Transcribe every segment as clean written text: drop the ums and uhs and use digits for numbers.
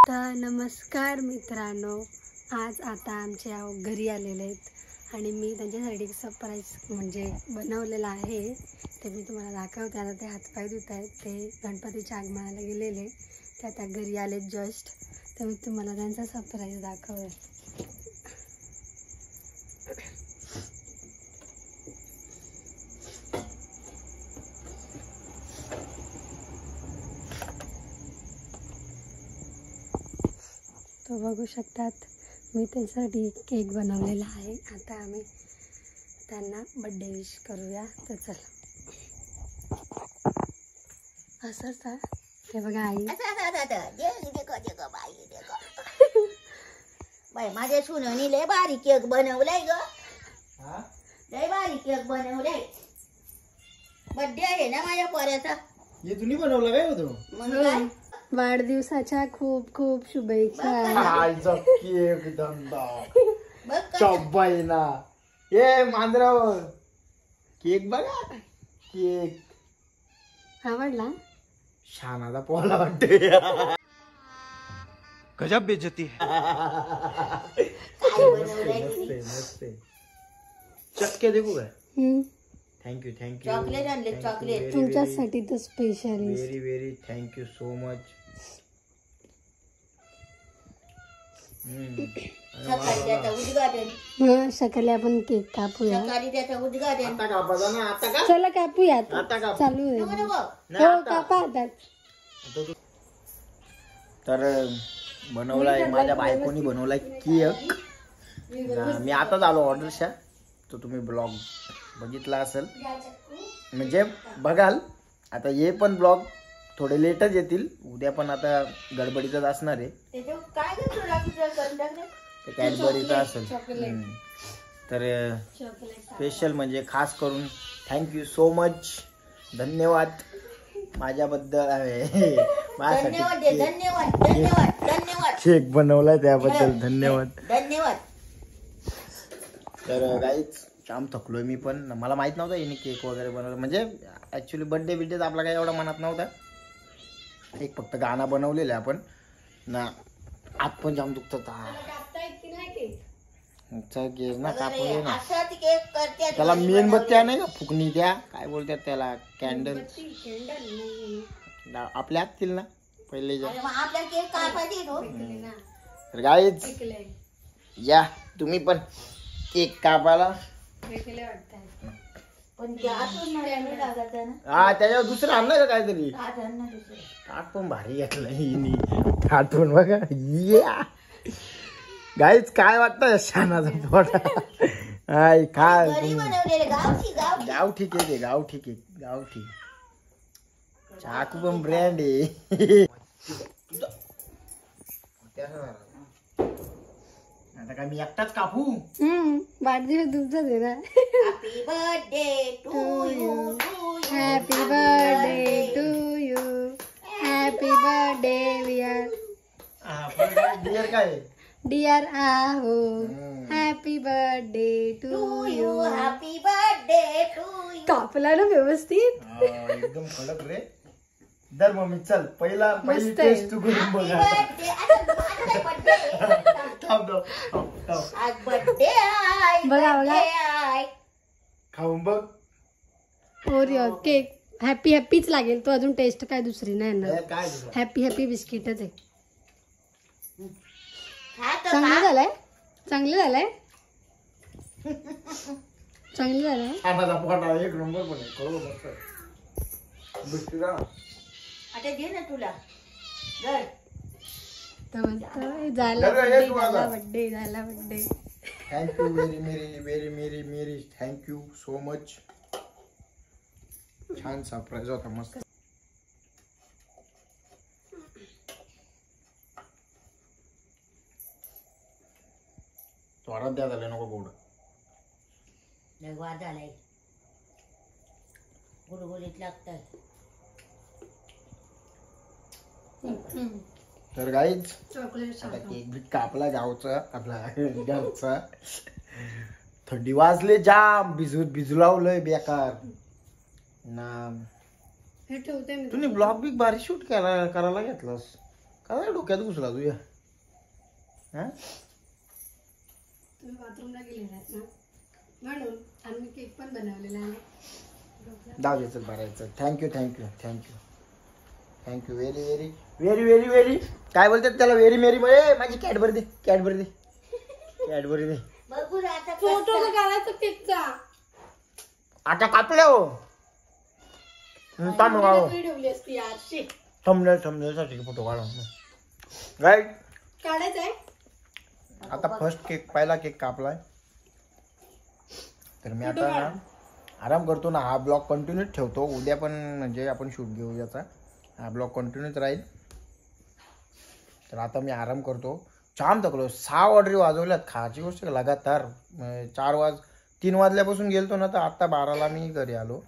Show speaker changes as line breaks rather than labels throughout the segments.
तर नमस्कार मित्रांनो, आज आता आमच्या घरी आलेले आहेत आणि मी त्यांच्यासाठी सरप्राईज म्हणजे बनवलेलं आहे. ते मी तुम्हाला दाखवते. आता ते हातपाय धुत आहेत. ते गणपतीच्या आगमनाला गेलेले, ते आता घरी आलेत जस्ट. तर मी तुम्हाला त्यांचा सरप्राईज दाखवेल. तो बघू शकतात, मी त्यासाठी केक बनवलेला आहे. आता आम्ही त्यांना बर्थडे विश करूया. तर चला, असंच ते बघा आई
बाई माझ्या सुनानी लय भारी केक बनवलाय ग. लय भारी केक बनवलाय. बर्थडे आहे ना माझ्या पोराचा.
हे तुम्ही बनवलं काय होतो?
मग काय
वाढदिवसाच्या खूप खूप शुभेच्छा.
आईचा केक धंदा
बघ का?
चब्बाईना ए मांजराव केक बघा. केक
आवडला?
शानाचा पोला वाटते.
गजब बेइज्जती है.
काय बनवलंय?
चक्के देखू काय.
हम्म,
थँक्यू थँक्यू.
चॉकलेट आणले, चॉकलेट.
तुमच्यासाठी तर special.
Very very thank you so much.
सकाळी त्याचं उद्घाटन.
हा, सकाळी आपण केक कापूया.
सकाळी त्याचं उद्घाटन.
आता कापायचा ना. आता का
चला कापूया.
आता काप.
चालू आहे.
नको नको.
हो, कापा आता.
तर बनवलाय माझ्या बायकोनी बनवलाय केक. मी आताच आलो ऑर्डरच्या. तर तुम्ही ब्लॉग बघितला असेल म्हणजे बघाल. आता हे पण ब्लॉग थोडे लेटच येतील. उद्या पण आता गडबडीतच असणार आहे.
त्याच्यावर काय ग तुला करून टाकलं?
ते कॅडबरीचं असेल. तर स्पेशल म्हणजे खास करून थँक्यू सो मच. धन्यवाद माझ्याबद्दल
धन्यवाद दे, धन्यवाद धन्यवाद धन्यवाद.
केक बनवलाय त्याबद्दल धन्यवाद.
धन्यवाद.
तर गाईच जाम थकलोय मी पण. मला माहित नव्हतं हिने केक वगैरे बनवलं. म्हणजे ऍक्च्युली बर्थडे बिड्डेच आपला काही एवढा मनात नव्हता. एक फक्त गाणं बनवलेलं आहे आपण ना. आत पण जाम दुखत ना. कापून ना
असं केक करते.
त्याला मेणबत्त्या नाही का, फुकणी त्या काय बोलतात त्याला, कॅन्डल आपल्या असतील ना पहिले.
आपल्या केक कापायची तो.
तर गाईच या तुम्ही पण केक कापायला.
पण ते असून नाही लागत ना.
हा, त्याच्यावर दुसरं आणलं का काहीतरी.
ताट आण ना दुसरं.
ताट पण भारी घेतलं हिनी. ताट पण बघा. या गाईच काय वाटतं शानाचा पोटा. हाय काय
घरी बनवलेले गावठी गावठी.
गावठी केक आहे. गावठी केक गावठी. चाकू पण ब्रँड आहे. आता काय मी एकटाच कापू.
वाढदिवस तुमचाच आहे ना.
Happy birthday to you.
Happy birthday to you. Happy birthday dear.
Dear काय
डिअर आहो. Happy birthday to you.
Happy birthday to you.
कापला ना व्यवस्थित.
एकदम कडक रे. दर मम्मी चल पहिली
मस्त आहे.
टेस्ट तू करून बघा. थांब
आज बर्थडे आहे.
बघा, बघा.
आहे.
खाऊन बघ.
ओरिओ केक हॅपी हॅपीच लागेल. तो अजून टेस्ट काय दुसरी नाही ना.
काय तुझं?
हॅपी हॅपी बिस्किटच आहे.
खा तर
चांगलं
खा.
झालंय. चांगलं झालंय. चांगलं झालंय.
खाण्याचा पोटा एक नंबर पण आहे. करू मस्त बिस्किट ना.
आता दे ना तुला. धर.
तर म्हणतो झाला
जरा
बर्थडे
एक वाजा.
झाला बर्थडे झाला birthday.
Thank you very thank you so much. छान सरप्राईज होता मस्त. थोडा द्या झाले नको गोड.
वाद झालाय. गुडगुडीत लागतंय.
तर गाईच
चॉकलेट
आता केक बी कापला गावचा आपला घरचा. थंडी वाजले जाम. भिजलावलंय बेकार ना.
हे ठेवते मी.
तुम्ही ब्लॉग बी भारी शूट करायला घेतलास. काय डोक्यात घुसला तुझ्या? हा
तुम्ही बाथरूमला गेलेला आहेत ना म्हणून आम्ही केक पण बनवलेला आहे.
जाऊ दे चल भरायचं. Thank you thank you thank you thank you very very very very very काय बोलतात त्याला व्हेरी मेरी माझी कॅडबरी दे कॅडबरी दे कॅडबरी दे.
भरपूर आता
फोटो काढायचा केकचा
आता कापल्या हो
ठेवली असती यार. शिट.
थंबनेलसाठी फोटो काढा राईट.
काढायचंय.
आता फर्स्ट केक पहिला केक कापलाय तर मी आता ना आराम करतो ना. हा ब्लॉग कंटिन्यू ठेवतो. उद्या पण म्हणजे आपण शूट घेऊ याचा. हा ब्लॉग कंटिन्यूच राहील. तर आता मी आराम करतो. जाम थकलो. 6 ऑर्डरी वाजवल्यात. खायची गोष्ट लगातार 3 वाजल्यापासून गेलतो ना तर आता 12ला मी घरी आलो.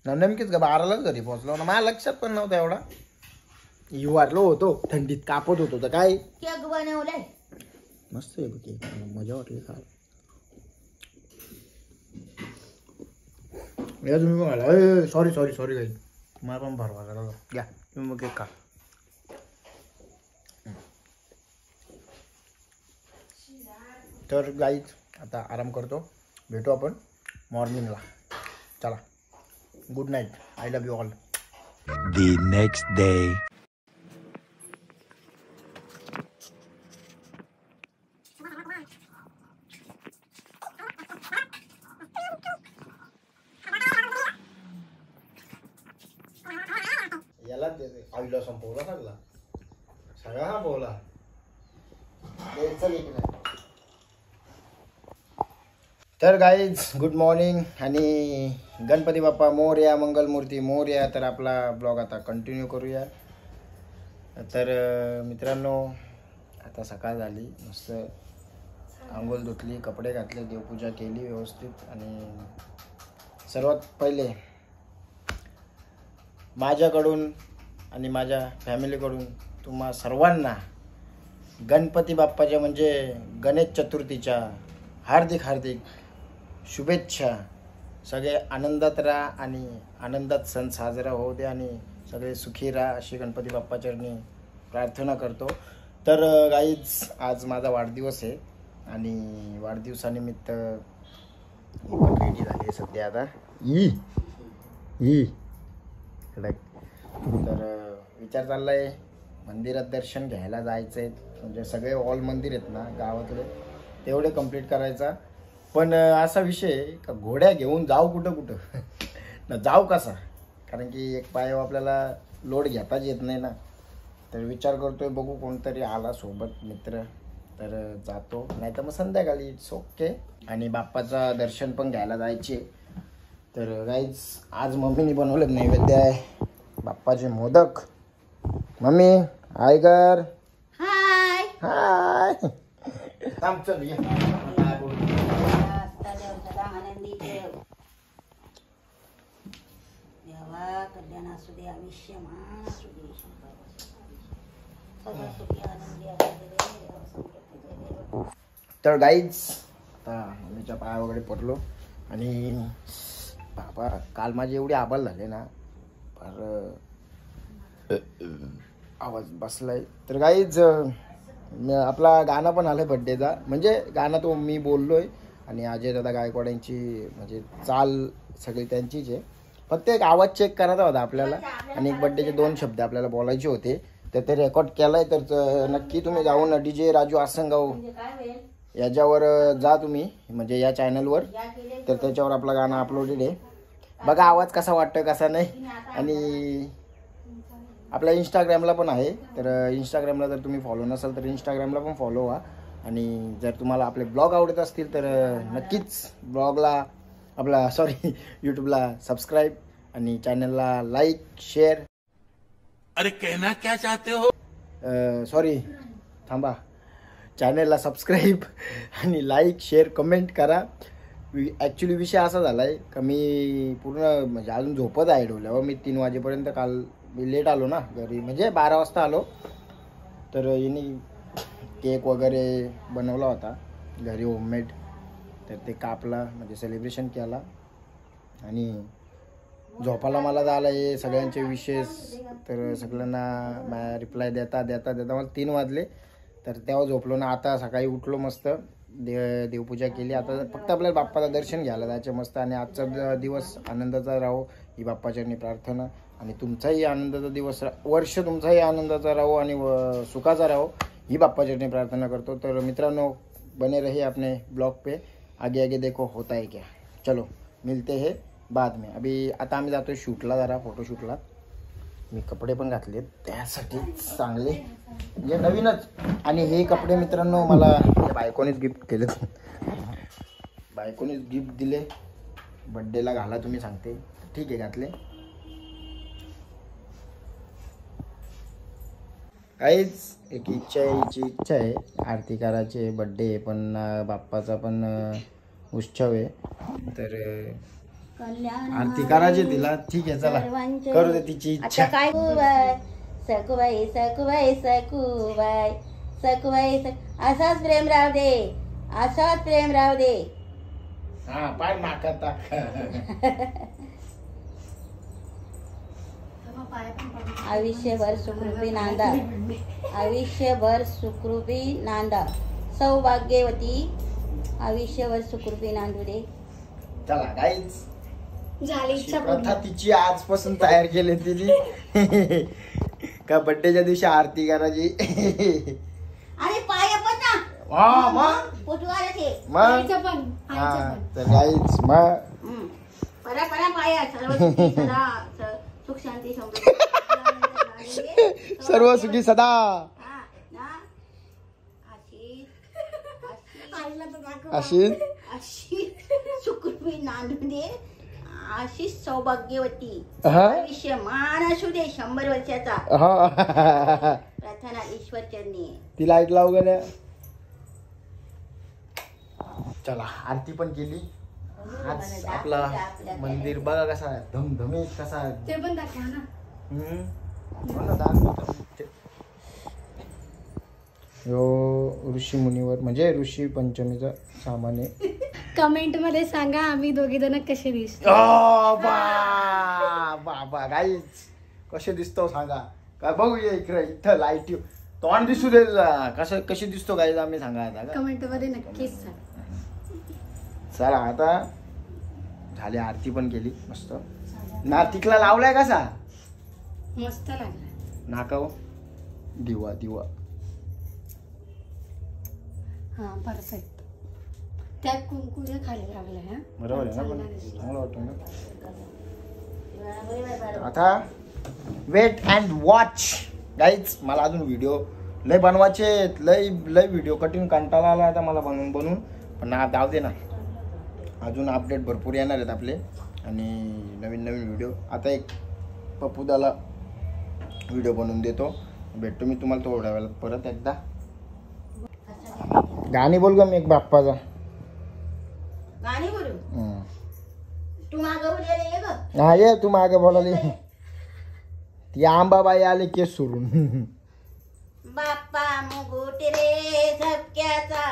नेमकीच 12लाच घरी पोहोचलो ना. माझ्या लक्षात पण नव्हतं एवढा. वाटलो होतो थंडीत कापत होतो तर काय
केक बनवलाय.
मस्त आहे केक. मजा वाटली खा. या तुम्ही बघायला सॉरी सॉरी सॉरी काही मला पण भरवा करा. घ्या तुम्ही मग केक खा. तर गाईज आता आराम करतो. भेटू आपण मॉर्निंगला. चला good night. I love you all.
The next day.
याला आईला संपवला सगळा सगळा संपवला. तर गाईज गुड मॉर्निंग आणि गणपती बाप्पा मोरया मंगलमूर्ती मोरया. तर आपला ब्लॉग आता कंटिन्यू करूया. तर मित्रांनो आता सकाळ झाली. मस्त आंघोळ धुतली कपडे घातले देवपूजा केली व्यवस्थित. आणि सर्वात पहिले माझ्याकडून आणि माझ्या फॅमिलीकडून तुम्हा सर्वांना गणपती बाप्पाच्या म्हणजे गणेश चतुर्थीच्या हार्दिक हार्दिक शुभेच्छा. सगळे आनंदात राहा आणि आनंदात सण साजरा होऊ दे आणि सगळे सुखी राहा अशी गणपती बाप्पाचरणी प्रार्थना करतो. तर गाईज आज माझा वाढदिवस आहे आणि वाढदिवसानिमित्त मी पण रेडी झाली सध्या आता. तर विचार चाललाय मंदिरात दर्शन घ्यायला जायचं आहे. म्हणजे सगळे ऑल मंदिर आहेत ना गावातले तेवढे कंप्लीट करायचा. पण असा विषय का घोड्या घेऊन जाऊ कुठं ना जाऊ कसा. कारण की एक पाय आपल्याला लोड घेताच येत नाही ना. तर विचार करतोय बघू कोणतरी आला सोबत मित्र तर जातो. नाही तर मग संध्याकाळी इट्स ओके. आणि बाप्पाचा दर्शन पण घ्यायला जायचे. तर गाईज आज मम्मीने बनवलं नैवेद्य आहे बाप्पाचे मोदक. मम्मी हाय कर.
हाय
हाय थांब चल ये.
आनंदी ठेव देवा. कल्याण असू दे आयुष्यमान असू दे सगळं सुखी आनंदी असू दे.
तर गाईज आता मम्मीच्या पाया वगैरे पडलो. आणि बाबा काल माझे एवढे आबाल झाले ना फार आवाज बसलाय. तर गाईज आपला गाणं पण आलं बड्डेचा. म्हणजे गाणं तो मी बोललोय आणि अजय दादा गायकवाड यांची म्हणजे चाल सगळी त्यांचीच आहे. फक्त एक आवाज चेक करायचा होता आपल्याला आणि एक बड्डेचे 2 शब्द आपल्याला बोलायचे होते. तर ते रेकॉर्ड केलाय. तर नक्की तुम्ही जाऊन DJ राजू आसनगाव याच्यावर जा तुम्ही म्हणजे या चॅनलवर. तर त्याच्यावर आपलं गाणं अपलोडेड आहे. बघा आवाज कसा वाटतं कसा नाही. आणि आपल्या इंस्टाग्रामला पण आहे. तर इंस्टाग्रामला जर तुम्ही फॉलो नसाल तर इंस्टाग्रामला पण फॉलो व्हा. आणि जर तुम्हाला आपले ब्लॉग आवडत असतील तर नक्कीच ब्लॉगला आपला सॉरी यूट्यूबला सबस्क्राईब आणि चॅनलला लाईक शेअर.
अरे कहना क्या चाहते हो.
सॉरी थांबा. चॅनलला सबस्क्राईब आणि लाईक शेअर कमेंट करा. ॲक्च्युली विषय असा झाला आहे का मी पूर्ण म्हणजे अजून झोपत आहे डोल्यावर. मी 3 वाजेपर्यंत काल मी लेट आलो ना घरी म्हणजे 12 वाजता आलो. तर यांनी केक वगैरे बनवला होता घरी होममेड. तर ते कापला म्हणजे सेलिब्रेशन केला. आणि झोपायला मला झालं हे सगळ्यांचे विशेष, तर सगळ्यांना रिप्लाय देता मला 3 वाजले. तर तेव्हा झोपलो ना. आता सकाळी उठलो, मस्त देवपूजा केली. आता फक्त आपल्याला बाप्पाचं दर्शन घ्यायला जायचं मस्त. आणि आजचा दिवस आनंदाचा राहो ही बाप्पाचरणी प्रार्थना. आणि तुमचाही आनंदाचा दिवस, वर्ष तुमचाही आनंदाचा राहो आणि सुखाचा राहो ही बाप्पाचरणी प्रार्थना करतो. तर मित्रांनो, बने रहिए अपने ब्लॉग पे, आगे आगे देखो होता है क्या. चलो मिलते हैं बाद में. अभी आता आम्ही जातोय शूटला, जरा फोटोशूटला. मी कपडे पण घातले त्यासाठी चांगले, म्हणजे नवीनच. आणि हे कपडे मित्रांनो मला बायकोनेच गिफ्ट केले. बायकोनेच गिफ्ट दिले, बड्डेला घाला तुम्ही सांगते. ठीक आहे, घातले. काहीच एक इच्छा आहे आरती करायची. बड्डे पण बाप्पाचा पण उत्सव आहे, तर आरती करायची तिला. ठीक आहे, चला करू दे तिची इच्छा.
काय सकुबाई सकुबाई सकुबाई सकुबाई असाच प्रेम राहू दे, असाच प्रेम राहू दे.
हा, पाय नाका टाक.
आयुष्यभर सुखरूपी नांदा, आयुष्यभर सुखरूपी नांदा, सौभाग्यवती आयुष्यभर सुखरूपी नांदू दे.
चला गाईज,
झाली इच्छा
प्रथा तिची आजपासून तयार केली तिची का बड्डेच्या दिवशी आरती करायची.
अरे पाय पण ना.
हा मग
पोटवाराचे
मग
पण
हा, तर गाईज मग
परा परा पाया सुख शांती समृद्धी
सर्व सुखी सदा. अशी
अशी सुखरूपी नांदू दे, अशी सौभाग्यवती
हा
आयुष्यमान असू दे 100 वर्षाचा.
हा
प्रार्थना ईश्वर चरणी.
ती लाईट लावू गेल्या. चला आरती पण केली. आज आपला मंदिर बघा कसा आहे, धमधमीत कसा आहे.
ते पण दाखवा ना.
यो ऋषी मुनीवर म्हणजे ऋषी पंचमीचा सामान आहे.
कमेंट मध्ये सांगा आम्ही दोघी जण कसे दिसतो.
बाबा गाईज कसे दिसतो सांगा. काय बघूया इकडे, इथं लाईट तोंड दिसू दे. कशी दिसतो गाईज आम्ही सांगा आता.
कमेंट मध्ये नक्कीच सांगा.
चला आता झाली, आरती पण केली मस्त. नार्तिकला लावलाय कसा
मस्त लागला.
नाकाव दिवा दिवा.
हा परफेक्ट. त्या कुंकुच्या खाली लागलाय. हा
बरोबर आहे ना, पण चांगलं वाटतं ना. आता वेट अँड वॉच गाईज. मला अजून व्हिडिओ लय बनवायचे, लय व्हिडिओ कटिंग कंटाळा आला आता मला बनवून. पण ना जाऊ दे ना, अजून अपडेट भरपूर येणार आहेत आपले आणि नवीन व्हिडिओ. आता एक पप्पूदाला व्हिडिओ बनवून देतो, भेटतो मी तुम्हाला थोड्या वेळात परत एकदा. गाणी बोल ग मी एक बाप्पाचा.
गाणी बोलू. तू मागं बोलले ये ग.
हा ये तू मागे बोलाली. ती आंबाबाई आले केस सोडून.
बाप्पा मुकुट रे झपक्याचा,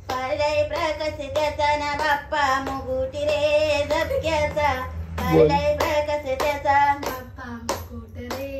पारलय प्रकाश त्याचा ना. बाप्पा मुकुट रे झपक्याचा, पारलय प्रकाश त्याचा.
बाप्पा मुकुट रे.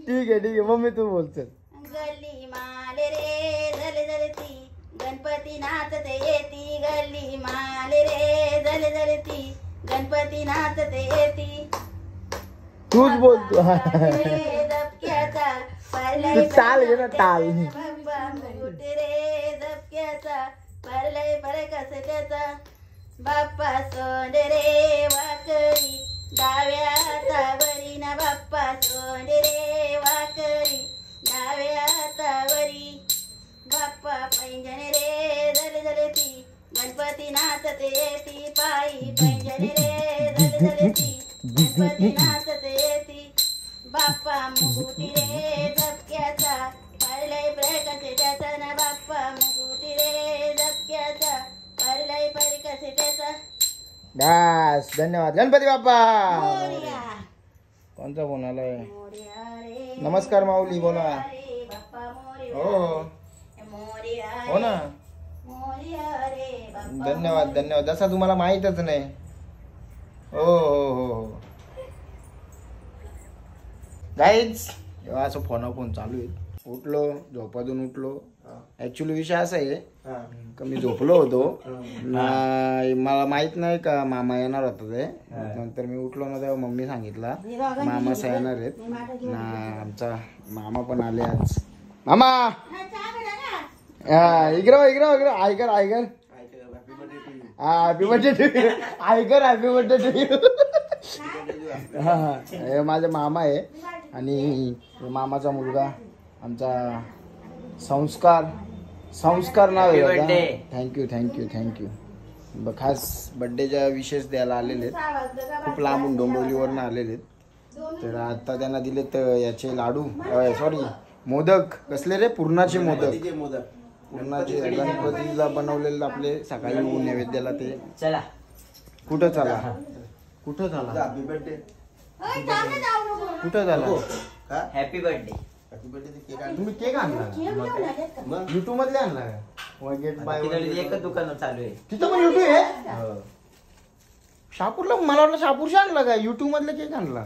ठीक आहे मम्मी तू बोलते.
गल्ली माले रे झल झलती, गणपती नाचते येती. गल्ली माले रे झल झलती, गणपती नाचते येती.
तूच बोलतो.
झपक्याचा
तू ताल घे ना, ताल.
बाप्पा मुकुट रे झपक्याचा, परलय प्रकाश त्याचा. बाप्पा सोंड रे वाकडी, डाव्या हातावरी ना. बाप्पा सोंड रे वाकडी, डाव्या हातावरी. बाप्पा पैंजण रे झलझलती, गणपती नाचते येती. पायी पैंजण रे झलझलती, गणपती नाचते येती. बाप्पा मुकुटी रे झपक्याचा, परलय प्रकाश त्याचा ना. बाप्पा मुकुटी रे झपक्याचा, परलय प्रकाश त्याचा.
बस धन्यवाद गणपती बाप्पा.
मोरया.
कोणचा फोन आलाय?
मोरया रे
नमस्कार माऊली, बोला.
रे बाप्पा मोरया
हो
मोरया
हो ना.
मोरया रे बाप्पा
धन्यवाद धन्यवाद. जसा तुम्हाला माहीतच नाही. हो हो हो हो. गाईज असं फोन चालू आहे. उठलो, झोपातून उठलो. ऍक्च्युली विषय असा आहे का मी झोपलो होतो ना, मला माहित नाही का मामा येणार होता ते. नंतर मी उठलो ना तेव्हा मम्मी सांगितला मामा येणार आहेत ना. आमचा मामा पण आले आज. मामा इकडं ऐकर ऐकर. Happy birthday to you. ऐकर हॅपी बर्थडे टू यू. हा हे माझा मामा आहे आणि मामाचा मुलगा आमचा संस्कार नाव आहे. थँक्यू. खास बर्थडेच्या विशेष द्यायला आलेले आहेत. खूप लांबून डोंबिवलीवरनं आलेले आहेत. तर आता त्यांना दिलेत याचे लाडू, सॉरी मोदक. कसले रे? पूर्णाचे मोदक. पूर्णाचे गणपतीला बनवलेले आपले सकाळी नैवेद्याला ते. चला कुठं चला कुठं झाला हॅपी बर्थडे? कुठं झाला
हॅपी बर्थडे?
तुम्ही केक आणला? युट्यूब मधले आणला का?
एकच दुकान चालू आहे
तिथं पण युट्यूब आहे. शापूरला मला वाटलं शापूरशी आणला का? युट्यूब मधला केक आणला.